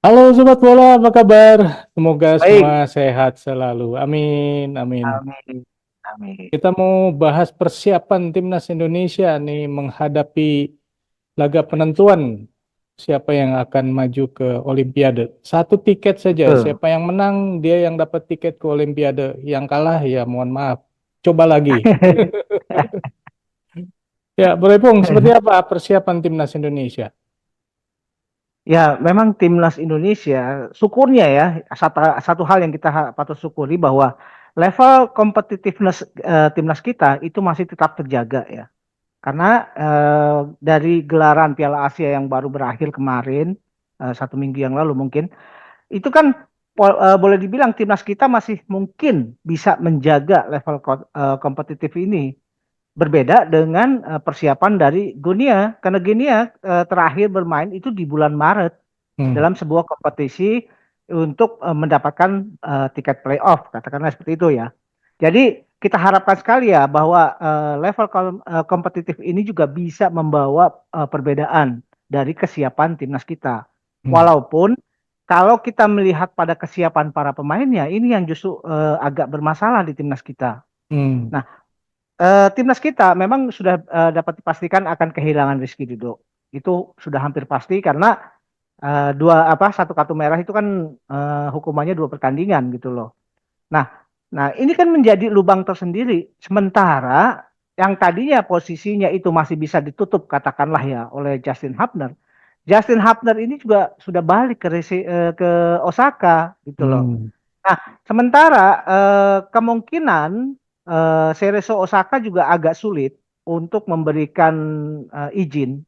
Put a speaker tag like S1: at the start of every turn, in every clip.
S1: Halo Sobat Bola, apa kabar? Semoga semua
S2: Baik,
S1: sehat selalu. Amin, amin.
S2: amin, amin.
S1: Kita mau bahas persiapan timnas Indonesia nih menghadapi laga penentuan siapa yang akan maju ke Olimpiade. Satu tiket saja,
S2: Betul.
S1: siapa yang menang dia yang dapat tiket ke Olimpiade. Yang kalah ya mohon maaf, coba lagi. Ya, Bro Ipung, seperti apa persiapan timnas Indonesia?
S2: Ya, memang timnas Indonesia, syukurnya ya, satu hal yang kita patut syukuri bahwa level kompetitiveness timnas kita itu masih tetap terjaga ya. Karena dari gelaran Piala Asia yang baru berakhir kemarin, 1 minggu yang lalu mungkin, itu kan boleh dibilang timnas kita masih mungkin bisa menjaga level kompetitif ini. Berbeda dengan persiapan dari Guinea, karena Guinea terakhir bermain itu di bulan Maret
S1: Hmm,
S2: dalam sebuah kompetisi untuk mendapatkan tiket playoff, katakanlah seperti itu ya. Jadi kita harapkan sekali ya bahwa level kompetitif ini juga bisa membawa perbedaan dari kesiapan timnas kita.
S1: hmm,
S2: Walaupun kalau kita melihat pada kesiapan para pemainnya, ini yang justru agak bermasalah di timnas kita.
S1: hmm,
S2: Nah, timnas kita memang sudah dapat dipastikan akan kehilangan Rizky Ridho. Itu sudah hampir pasti karena satu kartu merah itu kan hukumannya 2 pertandingan gitu loh. Nah, nah ini kan menjadi lubang tersendiri. Sementara yang tadinya posisinya itu masih bisa ditutup katakanlah ya oleh Justin Hubner. Justin Hubner ini juga sudah balik ke Osaka gitu loh.
S1: hmm,
S2: Nah, sementara kemungkinan Cerezo Osaka juga agak sulit untuk memberikan izin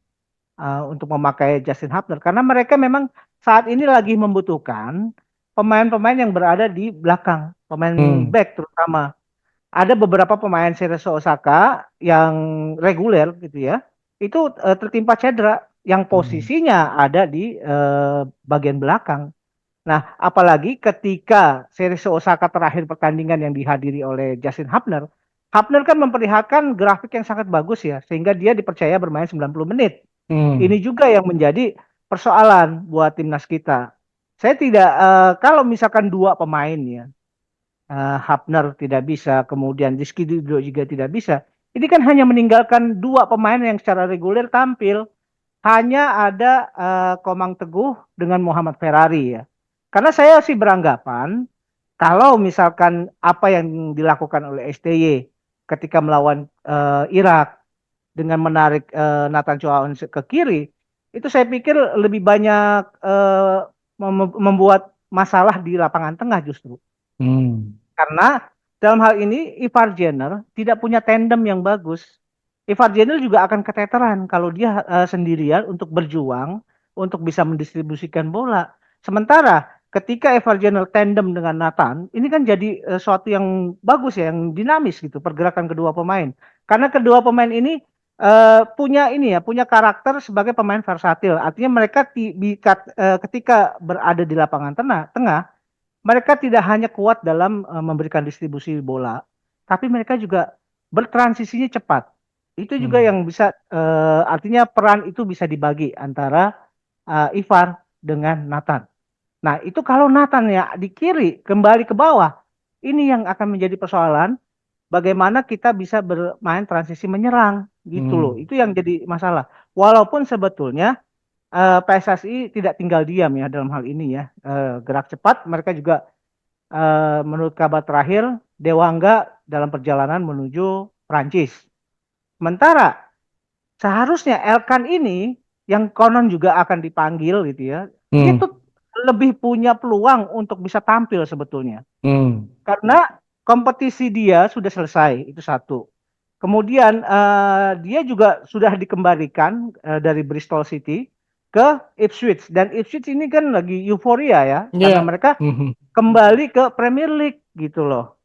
S2: untuk memakai Justin Hubner karena mereka memang saat ini lagi membutuhkan pemain-pemain yang berada di belakang, pemain
S1: hmm,
S2: back terutama. Ada beberapa pemain Cerezo Osaka yang reguler gitu ya, itu tertimpa cedera yang
S1: hmm,
S2: posisinya ada di bagian belakang. Nah, apalagi ketika series Osaka terakhir pertandingan yang dihadiri oleh Justin Hubner, Hubner kan memperlihatkan grafik yang sangat bagus ya, sehingga dia dipercaya bermain 90 menit.
S1: hmm,
S2: Ini juga yang menjadi persoalan buat timnas kita. Saya tidak, kalau misalkan dua pemain ya, Hubner tidak bisa, kemudian Rizky Ridho juga tidak bisa, ini kan hanya meninggalkan dua pemain yang secara reguler tampil hanya ada Komang Teguh dengan Muhammad Ferrari ya. Karena saya sih beranggapan kalau misalkan apa yang dilakukan oleh STY ketika melawan Irak dengan menarik Nathan Chuaon ke kiri, itu saya pikir lebih banyak membuat masalah di lapangan tengah justru.
S1: hmm,
S2: Karena dalam hal ini Ivar Jenner tidak punya tandem yang bagus. Ivar Jenner juga akan keteteran kalau dia sendirian untuk berjuang untuk bisa mendistribusikan bola. Sementara ketika Ivar Jenner tandem dengan Nathan, ini kan jadi suatu yang bagus ya, yang dinamis gitu pergerakan kedua pemain. Karena kedua pemain ini punya ini ya, punya karakter sebagai pemain versatil. Artinya mereka ketika berada di lapangan tengah mereka tidak hanya kuat dalam memberikan distribusi bola, tapi mereka juga bertransisinya cepat. Itu juga
S1: hmm,
S2: yang bisa artinya peran itu bisa dibagi antara Ivar dengan Nathan. Nah, itu kalau Nathan ya di kiri kembali ke bawah, ini yang akan menjadi persoalan bagaimana kita bisa bermain transisi menyerang gitu loh.
S1: hmm,
S2: Itu yang jadi masalah. Walaupun sebetulnya PSSI tidak tinggal diam ya dalam hal ini ya. Gerak cepat mereka juga menurut kabar terakhir, Dewangga dalam perjalanan menuju Prancis. Sementara seharusnya Elkan ini yang konon juga akan dipanggil gitu ya, ini
S1: hmm,
S2: tuh lebih punya peluang untuk bisa tampil sebetulnya.
S1: hmm,
S2: Karena kompetisi dia sudah selesai, itu satu. Kemudian dia juga sudah dikembalikan dari Bristol City ke Ipswich dan Ipswich ini kan lagi euforia ya karena
S1: ya,
S2: mereka
S1: hmm,
S2: kembali ke Premier League gitu loh.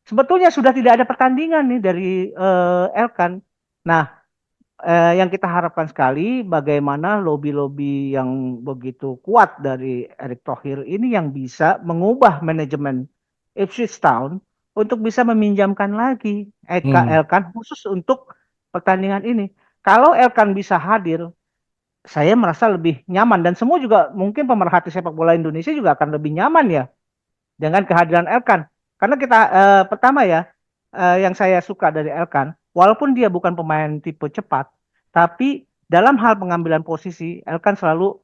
S2: Sebetulnya sudah tidak ada pertandingan nih dari Elkan. Nah, yang kita harapkan sekali bagaimana lobby-lobby yang begitu kuat dari Erick Thohir ini yang bisa mengubah manajemen Ipswich Town untuk bisa meminjamkan lagi
S1: hmm,
S2: Elkan khusus untuk pertandingan ini. Kalau Elkan bisa hadir, saya merasa lebih nyaman dan semua juga mungkin pemerhati sepak bola Indonesia juga akan lebih nyaman ya dengan kehadiran Elkan. Karena kita pertama ya yang saya suka dari Elkan, walaupun dia bukan pemain tipe cepat, tapi dalam hal pengambilan posisi Elkan selalu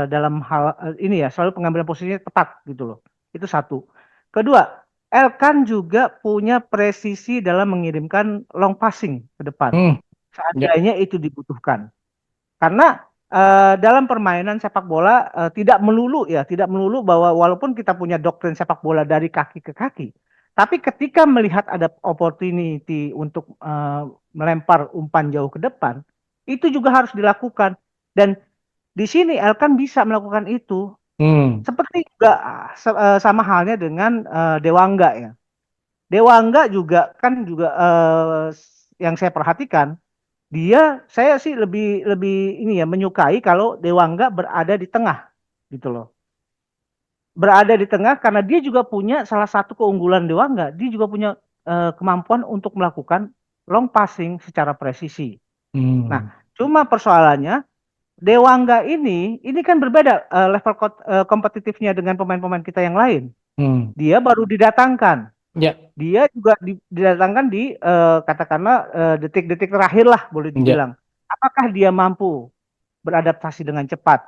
S2: dalam hal ini ya selalu pengambilan posisinya tepat gitu loh. Itu satu. Kedua, Elkan juga punya presisi dalam mengirimkan long passing ke depan.
S1: Hmm, ya.
S2: Seandainya itu dibutuhkan. Karena dalam permainan sepak bola tidak melulu ya, tidak melulu bahwa walaupun kita punya doktrin sepak bola dari kaki ke kaki, tapi ketika melihat ada opportunity untuk melempar umpan jauh ke depan, itu juga harus dilakukan. Dan di sini Elkan bisa melakukan itu.
S1: Hmm,
S2: Seperti juga sama halnya dengan Dewangga ya. Dewangga juga kan juga yang saya perhatikan saya sih lebih lebih ini ya menyukai kalau Dewangga berada di tengah gitu loh. Berada di tengah karena dia juga punya salah satu keunggulan Dewangga, dia juga punya kemampuan untuk melakukan long passing secara presisi. Nah,
S1: hmm,
S2: cuma persoalannya Dewangga ini kan berbeda level kompetitifnya dengan pemain-pemain kita yang lain.
S1: hmm,
S2: Dia baru didatangkan.
S1: ya,
S2: Dia juga didatangkan di katakanlah detik-detik terakhir lah boleh
S1: ya,
S2: dibilang. Apakah dia mampu beradaptasi dengan cepat?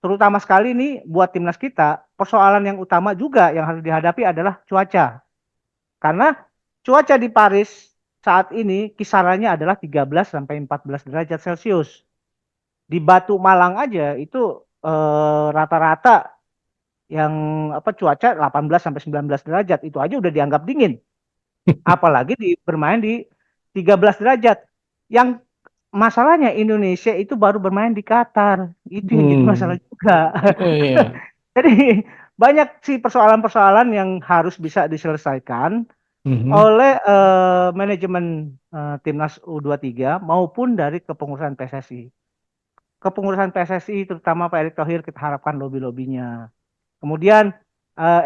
S2: Terutama sekali nih buat timnas kita, persoalan yang utama juga yang harus dihadapi adalah cuaca. Karena cuaca di Paris saat ini kisarannya adalah 13 sampai 14 derajat Celcius. Di Batu Malang aja itu rata-rata yang cuaca 18 sampai 19 derajat itu aja udah dianggap dingin. Apalagi bermain di 13 derajat. Yang masalahnya Indonesia itu baru bermain di Qatar. Itu yang jadi masalah
S1: hmm,
S2: juga.
S1: iya,
S2: Jadi banyak sih persoalan-persoalan yang harus bisa diselesaikan
S1: mhm,
S2: oleh manajemen timnas U23 maupun dari kepengurusan PSSI. Kepengurusan PSSI terutama Pak Erick Thohir kita harapkan lobby-lobbynya. Kemudian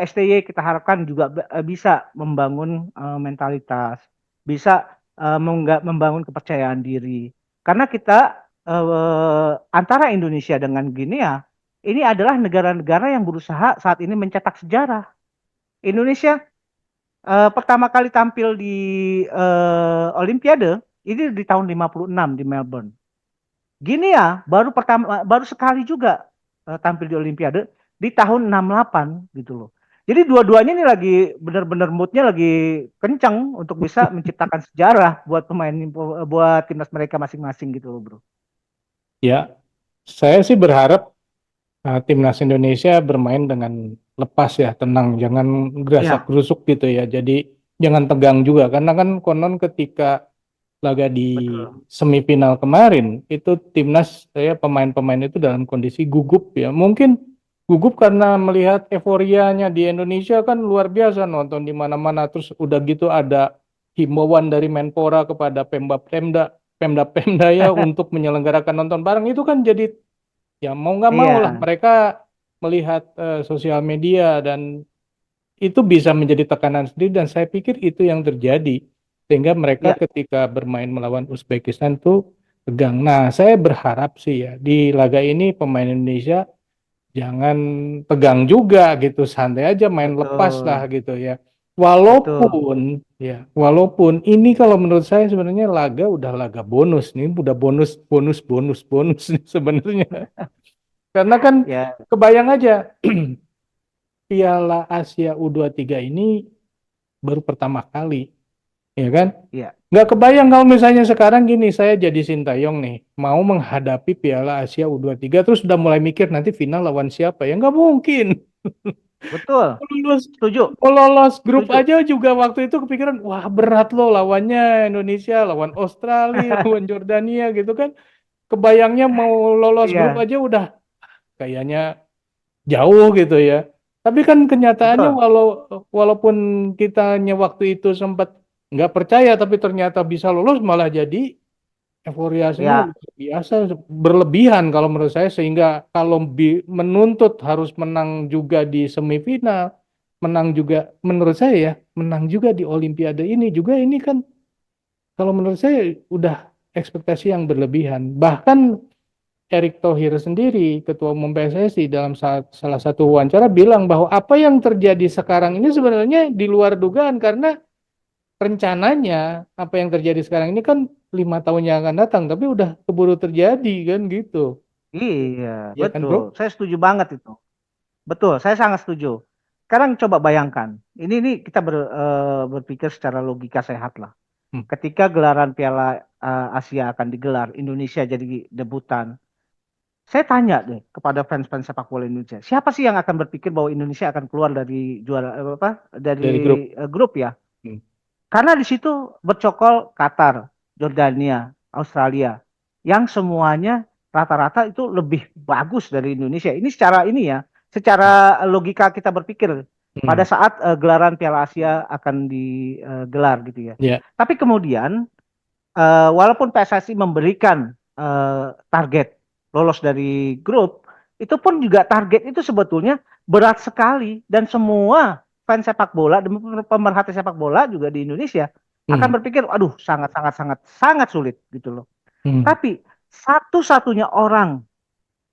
S2: STY kita harapkan juga bisa membangun mentalitas, bisa membangun kepercayaan diri. Karena kita antara Indonesia dengan Guinea ini adalah negara-negara yang berusaha saat ini mencetak sejarah. Indonesia pertama kali tampil di Olimpiade ini di tahun 56 di Melbourne. Guinea baru sekali juga tampil di Olimpiade di tahun 68 gitu loh. Jadi dua-duanya ini lagi benar-benar moodnya lagi kencang untuk bisa menciptakan sejarah buat buat timnas mereka masing-masing gitu loh, Bro.
S1: ya. Saya sih berharap timnas Indonesia bermain dengan lepas ya, tenang, jangan
S2: Iya,
S1: gerasak-gerusuk gitu ya. Jadi jangan tegang juga, karena kan konon ketika laga di
S2: betul.
S1: semifinal kemarin itu timnas saya pemain-pemain itu dalam kondisi gugup ya. Mungkin gugup karena melihat euforianya di Indonesia kan luar biasa, nonton di mana-mana, terus udah gitu ada himbauan dari Menpora kepada Pemda-Pemda Pemda-Pemda ya untuk menyelenggarakan nonton bareng, itu kan jadi ya mau nggak mau lah
S2: Iya,
S1: mereka melihat sosial media, dan itu bisa menjadi tekanan sendiri, dan saya pikir itu yang terjadi sehingga mereka
S2: iya,
S1: ketika bermain melawan Uzbekistan tuh tegang. Nah, saya berharap sih ya di laga ini pemain Indonesia jangan tegang juga gitu, santai aja, main lepas lah
S2: betul.
S1: gitu ya.
S2: Betul.
S1: Walaupun ini kalau menurut saya sebenarnya laga udah laga bonus nih, udah bonus bonus bonus bonus nih sebenarnya. Karena kan
S2: Ya,
S1: kebayang aja Piala Asia U23 ini baru pertama kali, ya kan?
S2: iya.
S1: Nggak kebayang kalau misalnya sekarang gini, saya jadi Sintayong nih, mau menghadapi Piala Asia U23, terus udah mulai mikir nanti final lawan siapa, ya nggak mungkin.
S2: Betul.
S1: Lolos,
S2: Setuju.
S1: mau lolos grup
S2: Setuju.
S1: aja juga waktu itu kepikiran, wah berat loh lawannya Indonesia, lawan Australia, lawan Jordania gitu kan. Kebayangnya mau lolos grup
S2: Iya,
S1: aja udah kayaknya jauh gitu ya. Tapi kan kenyataannya
S2: betul.
S1: walaupun kitanya waktu itu sempat nggak percaya, tapi ternyata bisa lolos, malah jadi euforiasinya
S2: Ya,
S1: luar biasa, berlebihan kalau menurut saya, sehingga kalau menuntut harus menang juga di semifinal, menang juga menurut saya ya, menang juga di Olimpiade ini juga, ini kan kalau menurut saya udah ekspektasi yang berlebihan. Bahkan Erick Thohir sendiri, Ketua Umum PSSI dalam salah satu wawancara bilang bahwa apa yang terjadi sekarang ini sebenarnya di luar dugaan karena rencananya apa yang terjadi sekarang ini kan 5 tahun yang akan datang, tapi udah keburu terjadi kan gitu,
S2: Iya,
S1: ya kan
S2: betul.
S1: bro?
S2: Saya setuju banget itu. Betul, saya sangat setuju. Sekarang coba bayangkan, ini kita berpikir secara logika sehat lah.
S1: Hmm.
S2: Ketika gelaran Piala Asia akan digelar, Indonesia jadi debutan. Saya tanya deh kepada fans-fans sepak bola Indonesia, siapa sih yang akan berpikir bahwa Indonesia akan keluar dari juara
S1: Dari grup.
S2: grup ya?
S1: Hmm.
S2: Karena di situ bercokol Qatar, Jordania, Australia, yang semuanya rata-rata itu lebih bagus dari Indonesia. Ini secara ini ya, secara logika kita berpikir pada
S1: Hmm.
S2: saat gelaran Piala Asia akan digelar gitu ya.
S1: Ya,
S2: Tapi kemudian walaupun PSSI memberikan target lolos dari grup, itu pun juga target itu sebetulnya berat sekali dan semua fans sepak bola dan pemerhati sepak bola juga di Indonesia akan
S1: hmm.
S2: berpikir, aduh sangat sangat sangat sangat sulit gitu loh.
S1: Hmm.
S2: Tapi satu-satunya orang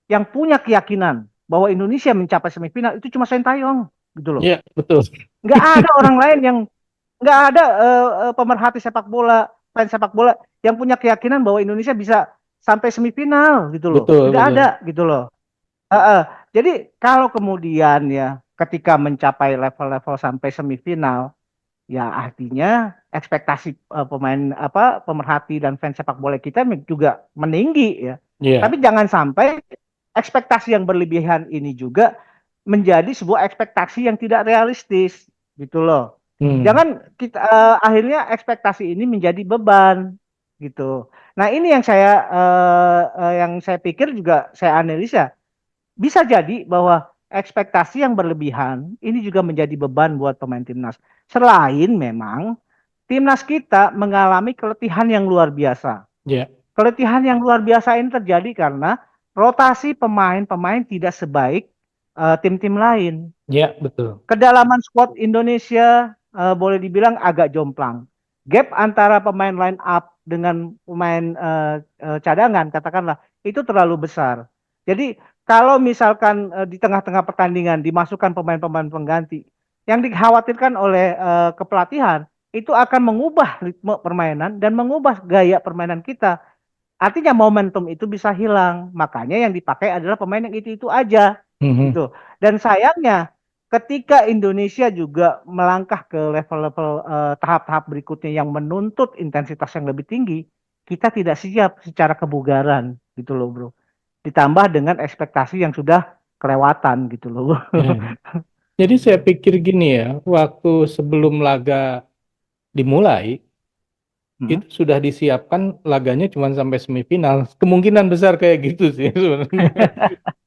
S2: yang punya keyakinan bahwa Indonesia mencapai semifinal itu cuma Sintayong gitu loh.
S1: Ya, betul.
S2: Nggak ada orang lain yang nggak ada pemerhati sepak bola, fans sepak bola yang punya keyakinan bahwa Indonesia bisa sampai semifinal gitu loh.
S1: Betul,
S2: Tidak
S1: betul.
S2: ada gitu loh. Uh, uh. Jadi kalau kemudian ya ketika mencapai level-level sampai semifinal, ya artinya ekspektasi pemain apa pemerhati dan fans sepak bola kita juga meninggi ya.
S1: Ya.
S2: Tapi jangan sampai ekspektasi yang berlebihan ini juga menjadi sebuah ekspektasi yang tidak realistis gitu loh.
S1: Hmm.
S2: Jangan kita akhirnya ekspektasi ini menjadi beban gitu. Nah, ini yang saya pikir juga saya analisa bisa jadi bahwa ekspektasi yang berlebihan ini juga menjadi beban buat pemain timnas. Selain memang timnas kita mengalami keletihan yang luar biasa.
S1: Ya.
S2: Keletihan yang luar biasa ini terjadi karena rotasi pemain-pemain tidak sebaik tim-tim lain.
S1: Ya, betul.
S2: Kedalaman squad Indonesia boleh dibilang agak jomplang. Gap antara pemain line up dengan pemain cadangan katakanlah itu terlalu besar. Jadi kalau misalkan di tengah-tengah pertandingan dimasukkan pemain-pemain pengganti, yang dikhawatirkan oleh kepelatihan itu akan mengubah ritme permainan dan mengubah gaya permainan kita. Artinya momentum itu bisa hilang. Makanya yang dipakai adalah pemain yang itu aja
S1: Mhm.
S2: gitu. Dan sayangnya ketika Indonesia juga melangkah ke level-level tahap-tahap berikutnya yang menuntut intensitas yang lebih tinggi, kita tidak siap secara kebugaran gitu loh, Bro. Ditambah dengan ekspektasi yang sudah kelewatan gitu loh.
S1: Ya. Jadi saya pikir gini ya, waktu sebelum laga dimulai,
S2: Hmm.
S1: itu sudah disiapkan laganya cuma sampai semifinal. Kemungkinan besar kayak gitu sih sebenarnya.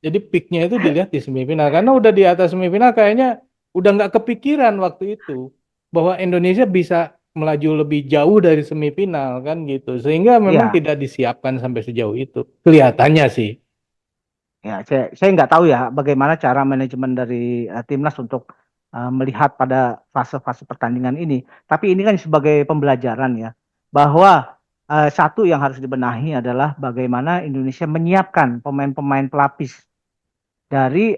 S1: Jadi peaknya itu dilihat di semifinal. Karena udah di atas semifinal kayaknya udah nggak kepikiran waktu itu bahwa Indonesia bisa melaju lebih jauh dari semifinal kan gitu. Sehingga memang
S2: Ya,
S1: tidak disiapkan sampai sejauh itu. Kelihatannya sih.
S2: ya, saya nggak tahu ya bagaimana cara manajemen dari timnas untuk melihat pada fase-fase pertandingan ini. Tapi ini kan sebagai pembelajaran ya, bahwa satu yang harus dibenahi adalah bagaimana Indonesia menyiapkan pemain-pemain pelapis dari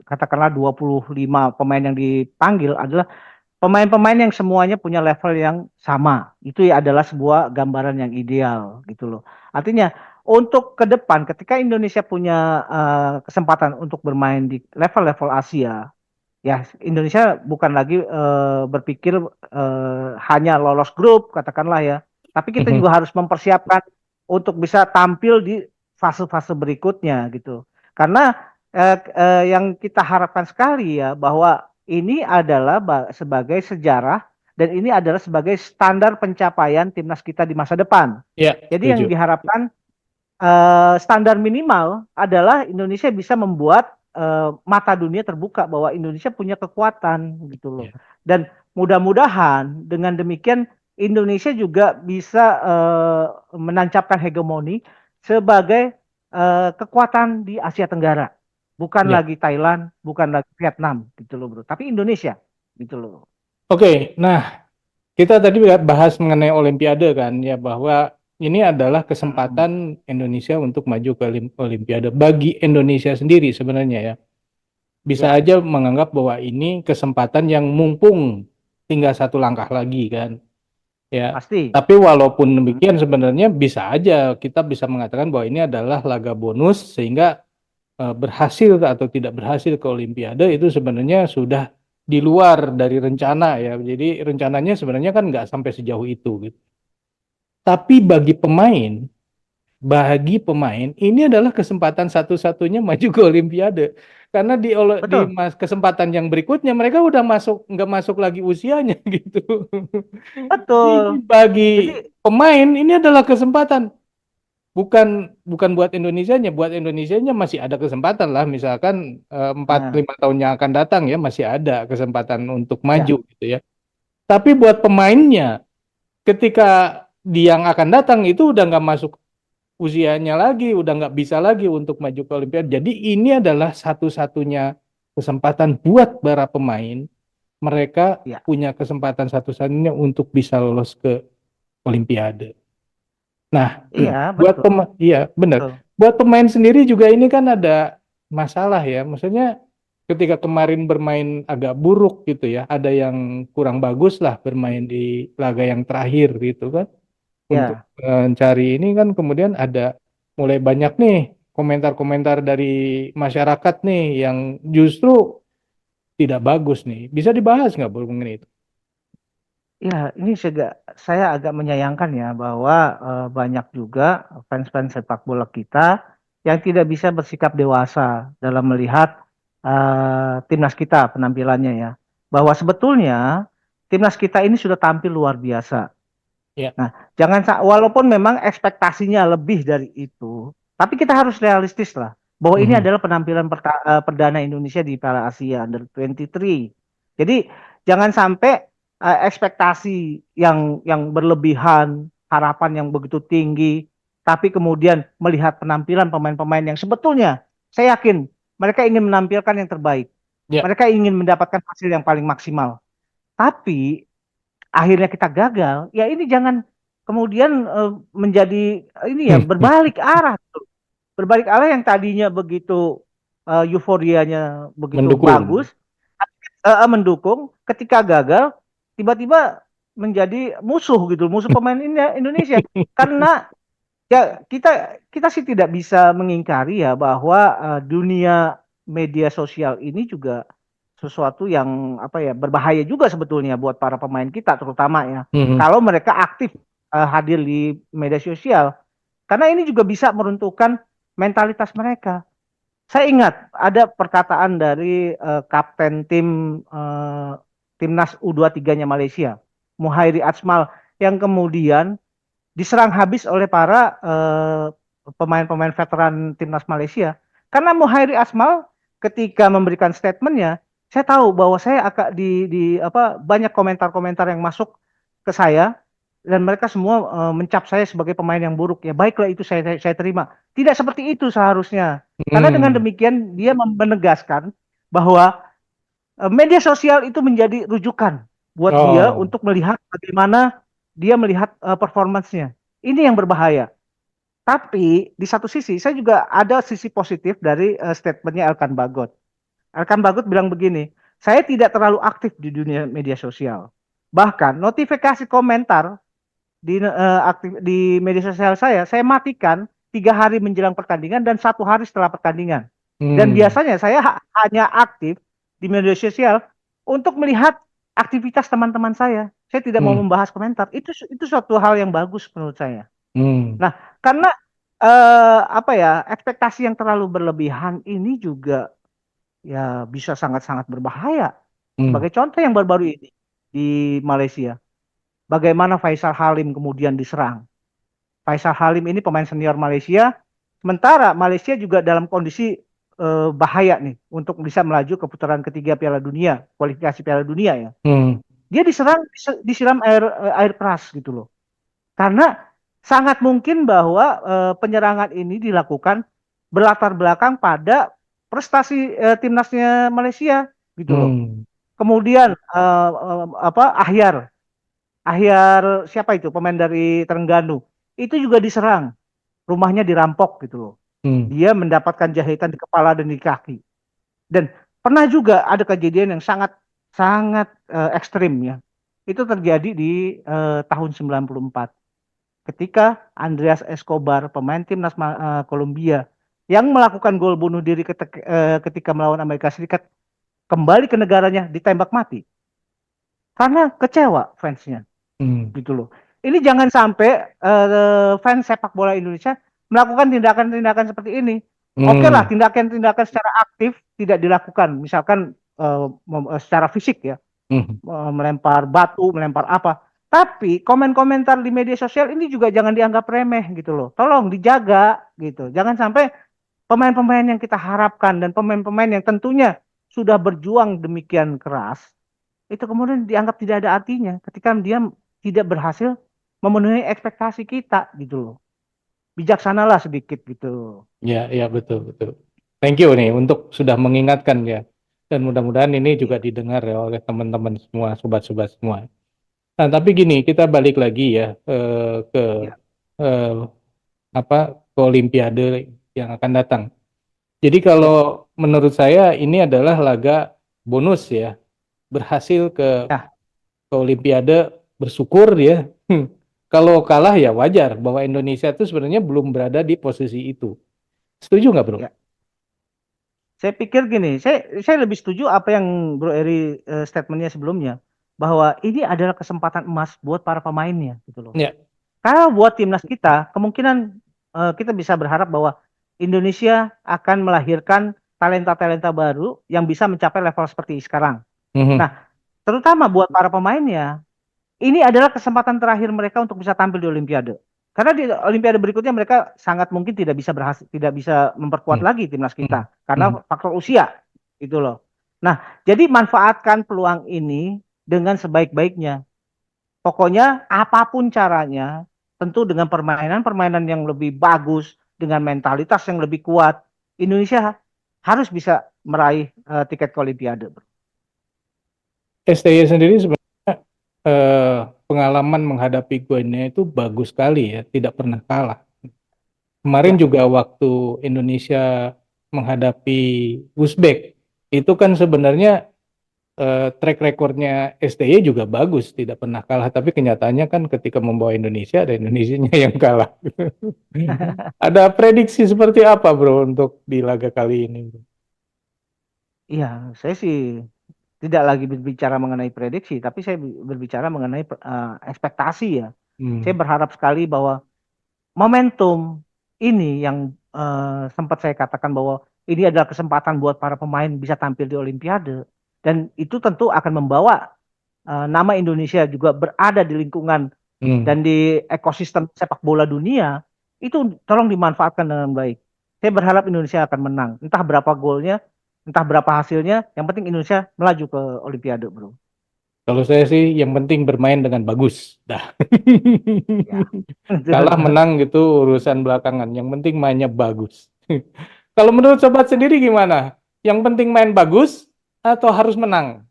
S2: katakanlah 25 pemain yang dipanggil adalah pemain-pemain yang semuanya punya level yang sama. Itu ya adalah sebuah gambaran yang ideal gitu loh. Artinya untuk ke depan ketika Indonesia punya kesempatan untuk bermain di level-level Asia, ya Indonesia bukan lagi berpikir hanya lolos grup katakanlah ya, tapi kita
S1: Mhm.
S2: juga harus mempersiapkan untuk bisa tampil di fase-fase berikutnya gitu. Karena yang kita harapkan sekali ya bahwa ini adalah sebagai sejarah dan ini adalah sebagai standar pencapaian timnas kita di masa depan.
S1: Ya,
S2: Jadi yang
S1: setuju.
S2: diharapkan standar minimal adalah Indonesia bisa membuat mata dunia terbuka bahwa Indonesia punya kekuatan gitu loh.
S1: Ya.
S2: Dan mudah-mudahan dengan demikian Indonesia juga bisa menancapkan hegemoni sebagai kekuatan di Asia Tenggara. Bukan
S1: Ya.
S2: lagi Thailand, bukan lagi Vietnam gitu loh bro. Tapi Indonesia gitu loh.
S1: Oke, nah kita tadi bahas mengenai Olimpiade kan ya bahwa ini adalah kesempatan Indonesia untuk maju ke Olimpiade bagi Indonesia sendiri sebenarnya ya. Bisa
S2: Ya,
S1: aja menganggap bahwa ini kesempatan yang mumpung tinggal satu langkah lagi kan. Ya,
S2: pasti.
S1: tapi walaupun
S2: Hmm.
S1: demikian sebenarnya bisa aja kita bisa mengatakan bahwa ini adalah laga bonus sehingga berhasil atau tidak berhasil ke Olimpiade itu sebenarnya sudah di luar dari rencana ya. Jadi rencananya sebenarnya kan nggak sampai sejauh itu gitu. Tapi bagi pemain ini adalah kesempatan satu-satunya maju ke Olimpiade karena di
S2: Betul,
S1: kesempatan yang berikutnya mereka udah nggak masuk lagi usianya gitu. Ini
S2: betul.
S1: bagi
S2: Jadi,
S1: pemain ini adalah kesempatan bukan bukan buat Indonesianya, buat Indonesianya masih ada kesempatan lah misalkan 4-5 tahun yang akan datang ya masih ada kesempatan untuk
S2: ya,
S1: maju gitu ya. Tapi buat pemainnya ketika yang akan datang itu udah nggak masuk usianya lagi, udah nggak bisa lagi untuk maju ke Olimpiade. Jadi ini adalah satu-satunya kesempatan buat para pemain. Mereka
S2: ya,
S1: punya kesempatan satu-satunya untuk bisa lolos ke Olimpiade. Nah,
S2: iya,
S1: buat
S2: betul,
S1: pemain, iya benar.
S2: betul.
S1: Buat pemain sendiri juga ini kan ada masalah ya. Maksudnya ketika kemarin bermain agak buruk gitu ya, ada yang kurang bagus lah bermain di laga yang terakhir gitu kan. Untuk
S2: Ya,
S1: mencari ini kan kemudian ada mulai banyak nih komentar-komentar dari masyarakat nih yang justru tidak bagus nih. Bisa dibahas nggak Bu mengenai itu?
S2: ya, ini saya agak menyayangkan ya bahwa banyak juga fans-fans sepak bola kita yang tidak bisa bersikap dewasa dalam melihat timnas kita penampilannya ya. Bahwa sebetulnya timnas kita ini sudah tampil luar biasa.
S1: Ya.
S2: Nah, walaupun memang ekspektasinya lebih dari itu, tapi kita harus realistis lah bahwa ini
S1: Mhm.
S2: adalah penampilan perdana Indonesia di Piala Asia Under 23. Jadi jangan sampai ekspektasi yang berlebihan, harapan yang begitu tinggi, tapi kemudian melihat penampilan pemain-pemain yang sebetulnya saya yakin mereka ingin menampilkan yang terbaik.
S1: Ya.
S2: Mereka ingin mendapatkan hasil yang paling maksimal. Tapi akhirnya kita gagal, ya ini jangan kemudian menjadi ini ya berbalik arah, tuh. Berbalik arah yang tadinya begitu euforianya begitu
S1: Mendukung.
S2: bagus, mendukung, ketika gagal tiba-tiba menjadi musuh gitu, musuh pemain Indonesia. Karena ya kita kita sih tidak bisa mengingkari ya bahwa dunia media sosial ini juga sesuatu yang apa ya berbahaya juga sebetulnya buat para pemain kita terutama ya.
S1: Mhm.
S2: Kalau mereka aktif hadir di media sosial karena ini juga bisa meruntuhkan mentalitas mereka. Saya ingat ada perkataan dari kapten timnas U23-nya Malaysia, Muhairi Asmal yang kemudian diserang habis oleh para pemain-pemain veteran timnas Malaysia. Karena Muhairi Asmal ketika memberikan statementnya, saya tahu bahwa saya akan di apa banyak komentar-komentar yang masuk ke saya dan mereka semua mencap saya sebagai pemain yang buruk. Ya baiklah itu saya terima. Tidak seperti itu seharusnya. Karena dengan
S1: Hmm.
S2: demikian dia menegaskan bahwa media sosial itu menjadi rujukan buat dia
S1: Oh.
S2: untuk melihat bagaimana dia melihat performancenya. Ini yang berbahaya. Tapi di satu sisi saya juga ada sisi positif dari statementnya Elkan Bagot. Elkan Bagot bilang begini, saya tidak terlalu aktif di dunia media sosial. Bahkan notifikasi komentar di media sosial saya matikan 3 hari menjelang pertandingan dan 1 hari setelah pertandingan. Dan
S1: Hmm.
S2: biasanya saya hanya aktif di media sosial untuk melihat aktivitas teman-teman saya. Saya tidak mau
S1: Hmm.
S2: membahas komentar. Itu suatu hal yang bagus menurut saya.
S1: Hmm.
S2: Nah, karena apa ya ekspektasi yang terlalu berlebihan ini juga ya bisa sangat-sangat berbahaya.
S1: Hmm.
S2: Sebagai contoh yang baru-baru ini di Malaysia, bagaimana Faisal Halim kemudian diserang. Faisal Halim ini pemain senior Malaysia, sementara Malaysia juga dalam kondisi bahaya nih untuk bisa melaju ke putaran ketiga Piala Dunia, kualifikasi Piala Dunia ya.
S1: Hmm.
S2: Dia disiram air keras gitu loh. Karena sangat mungkin bahwa penyerangan ini dilakukan berlatar belakang pada prestasi timnasnya Malaysia gitu loh.
S1: Hmm.
S2: Kemudian apa Ahyar siapa itu pemain dari Terengganu. itu juga diserang, rumahnya dirampok gitu loh.
S1: Hmm.
S2: Dia mendapatkan jahitan di kepala dan di kaki. Dan pernah juga ada kejadian yang sangat sangat ekstrim ya. Itu terjadi di tahun 94 ketika Andreas Escobar, pemain timnas Kolombia yang melakukan gol bunuh diri ketika melawan Amerika Serikat, kembali ke negaranya ditembak mati karena kecewa fansnya
S1: Hmm.
S2: gitu loh. Ini jangan sampai fans sepak bola Indonesia melakukan tindakan-tindakan seperti ini. Oke lah,
S1: Hmm.
S2: tindakan-tindakan secara aktif tidak dilakukan, misalkan secara fisik ya,
S1: Hmm.
S2: melempar batu, melempar apa. Tapi komen-komentar di media sosial ini juga jangan dianggap remeh gitu loh. Tolong dijaga gitu. Jangan sampai pemain-pemain yang kita harapkan dan pemain-pemain yang tentunya sudah berjuang demikian keras, itu kemudian dianggap tidak ada artinya ketika dia tidak berhasil memenuhi ekspektasi kita gitu loh. Bijaksanalah sedikit gitu.
S1: Ya, ya betul betul. Thank you nih untuk sudah mengingatkan ya. Dan mudah-mudahan ini juga
S2: Iya,
S1: didengar ya oleh teman-teman semua, sobat-sobat semua. Nah, tapi gini, kita balik lagi ya ke
S2: iya,
S1: eh, apa ke Olimpiade yang akan datang. Jadi
S2: iya.
S1: kalau menurut saya ini adalah laga bonus ya. Berhasil
S2: Nah,
S1: ke Olimpiade, bersyukur ya. Kalau kalah ya wajar bahwa Indonesia itu sebenarnya belum berada di posisi itu. Setuju nggak, Bro?
S2: ya. Saya pikir gini, saya lebih setuju apa yang Bro Eri statementnya sebelumnya, bahwa ini adalah kesempatan emas buat para pemainnya gitu loh.
S1: Ya.
S2: Karena buat timnas kita, kemungkinan kita bisa berharap bahwa Indonesia akan melahirkan talenta-talenta baru yang bisa mencapai level seperti sekarang.
S1: Mhm.
S2: Nah, terutama buat para pemainnya, ini adalah kesempatan terakhir mereka untuk bisa tampil di Olimpiade. Karena di Olimpiade berikutnya mereka sangat mungkin tidak bisa berhasil, tidak bisa memperkuat
S1: Mhm.
S2: lagi timnas
S1: Mhm.
S2: kita karena
S1: Mhm.
S2: faktor usia, gitu loh. Nah, jadi manfaatkan peluang ini dengan sebaik-baiknya. Pokoknya apapun caranya, tentu dengan permainan-permainan yang lebih bagus, dengan mentalitas yang lebih kuat, Indonesia harus bisa meraih tiket ke Olimpiade.
S1: STY sendiri sebenarnya pengalaman menghadapi Guinea itu bagus sekali ya, tidak pernah kalah. Kemarin
S2: Ya,
S1: juga waktu Indonesia menghadapi Uzbek, itu kan sebenarnya track recordnya STY juga bagus, tidak pernah kalah. Tapi kenyataannya kan ketika membawa Indonesia, ada Indonesianya yang kalah. Ada prediksi seperti apa, Bro, untuk di laga kali ini, Bro?
S2: iya, saya sih tidak lagi berbicara mengenai prediksi, tapi saya berbicara mengenai ekspektasi ya. Saya
S1: Hmm.
S2: berharap sekali bahwa momentum ini yang sempat saya katakan bahwa ini adalah kesempatan buat para pemain bisa tampil di Olimpiade, dan itu tentu akan membawa nama Indonesia juga berada di lingkungan
S1: Hmm.
S2: dan di ekosistem sepak bola dunia, itu tolong dimanfaatkan dengan baik. Saya berharap Indonesia akan menang, entah berapa golnya, entah berapa hasilnya, yang penting Indonesia melaju ke Olimpiade, bro.
S1: Kalau saya sih yang penting bermain dengan bagus. Dah.
S2: Ya.
S1: Kalah menang gitu urusan belakangan. Yang penting mainnya bagus. Kalau menurut sobat sendiri gimana? Yang penting main bagus atau harus menang?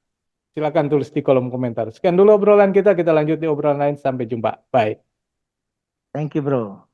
S1: Silakan tulis di kolom komentar. Sekian dulu obrolan kita. Kita lanjut di obrolan lain. Sampai jumpa. Bye.
S2: Thank you, bro.